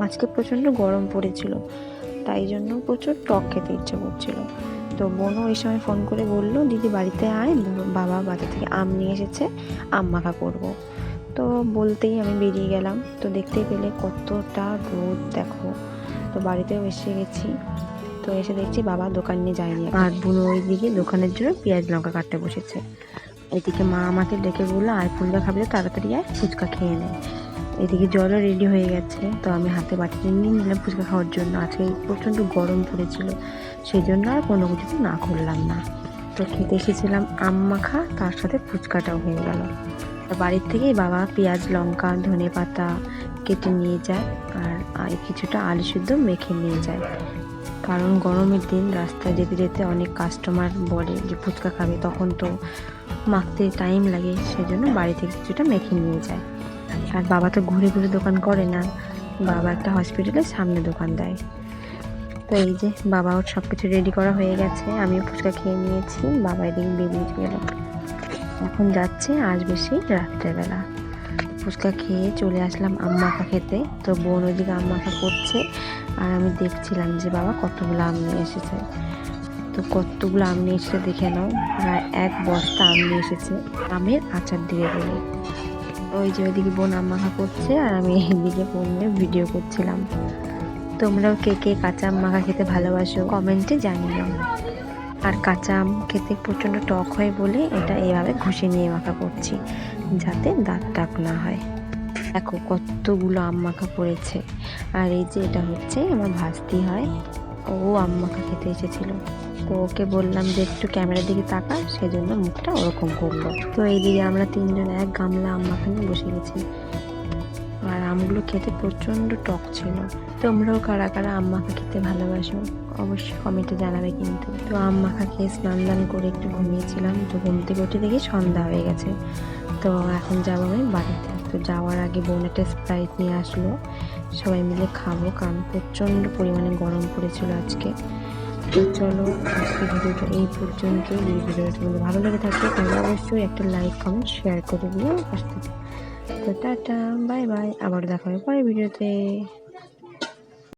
আজকে প্রচণ্ড গরম পড়েছিল, তাই জন্য প্রচুর টক খেতে ইচ্ছে করছিল। তো বোনও ওই সময় ফোন করে বলল, দিদি বাড়িতে আয়, বাবা বাজার থেকে আম নিয়ে এসেছে, আম মাখা করবো। তো বলতেই আমি বেরিয়ে গেলাম। তো দেখতেই পেলে কতটা রোদ দেখো। তো বাড়িতেও এসে গেছি। তো এসে দেখছি বাবা দোকান নিয়ে যায়নি, আর বুনো ওইদিকে দোকানের জন্য পেঁয়াজ লঙ্কা কাটতে বসেছে। এদিকে মা আমাকে ডেকে বললো, আয় ফুচকা খাবি, তাড়াতাড়ি আয় ফুচকা খেয়ে নেয়। এদিকে জলও রেডি হয়ে গেছে। তো আমি হাতে বাটিতে নিয়ে নিলাম ফুচকা খাওয়ার জন্য। আজকে প্রচণ্ড গরম পড়েছিল, সেই জন্য আর কোনো কিছু না করলাম না। তো খেতে এসেছিলাম আম মাখা, তার সাথে ফুচকাটাও হয়ে গেল। বাড়ির থেকেই বাবা পেঁয়াজ লঙ্কা ধনে পাতা কেটে নিয়ে যায়, আর কিছুটা আলু সিদ্ধ মেখে নিয়ে যায়। কারণ গরমের দিন রাস্তায় যেতে যেতে অনেক কাস্টমার বলে যে ফুচকা খাবে, তখন তো মাখতে টাইম লাগে, সেজন্য বাড়ি থেকে কিছুটা মেখে নিয়ে যায়। আর বাবা তো ঘুরে ঘুরে দোকান করে না, বাবা একটা হসপিটালের সামনে দোকান দেয়। তো এই যে বাবা ওর সব কিছু রেডি করা হয়ে গেছে, আমিও ফুচকা খেয়ে নিয়েছি। বাবা এদিকে বেরিয়ে গেল, এখন যাচ্ছে, আসবে সেই রাত্রেবেলা। ফুচকা খেয়ে চলে আসলাম আম মাখা খেতে। তো বোন ওইদিকে আম মাখা করছে, আর আমি দেখছিলাম যে বাবা কতগুলো আম নিয়ে এসেছে। তো কতগুলো আম নিয়ে এসেছে দেখে নাও, প্রায় 1 বস্তা আম নিয়ে এসেছে আমের আচার দিয়ে বলে। ওই যে ওইদিকে বোন আম মাখা করছে, আর আমি এইদিকে বোনের ভিডিও করছিলাম। তোমরাও কে কে কাঁচা আম মাখা খেতে ভালোবাসো কমেন্টে জানিও। আর কাঁচা আম খেতে প্রচণ্ড টক হয় বলে এটা এইভাবে ঘষে নিয়ে মাখা করছি, যাতে দাঁত টাক না হয়। দেখো কতগুলো আম মাখা পড়েছে। আর এই যে এটা হচ্ছে আমার ভাস্তি হয়, ও আম মাখা খেতে এসেছিল। তো ওকে বললাম যে একটু ক্যামেরার দিকে তাকা, সেজন্য মুখটা ওরকম করলো। তো এইদিকে আমরা 3 জন এক গামলা আম মাখা নিয়ে বসে গেছি। আর আমগুলো খেতে প্রচণ্ড টক ছিল। তোমরাও কারা কারা আম মাখা খেতে ভালোবাসো অবশ্যই কমেন্টে জানাবে কিন্তু। তো আম মাখা খেয়ে স্নান দান করে একটু ঘুমিয়েছিলাম। তো ঘুম থেকে উঠে দেখি সন্ধ্যা হয়ে গেছে। তো এখন যাবো আমি বাড়িতে। তো যাওয়ার আগে বোন একটা স্প্রাইট নিয়ে আসলো, সবাই মিলে খাবো, কারণ প্রচণ্ড পরিমাণে গরম পড়েছিল আজকে। তো চলো আজকে ভিডিওটা এই পর্যন্ত। এই ভিডিওটা তোমাদের ভালো লেগে থাকলে তাহলে অবশ্যই একটা লাইক কমেন্ট শেয়ার করে দিও। তো টাটা, বাই বাই, আবার দেখা হবে পরের ভিডিওতে।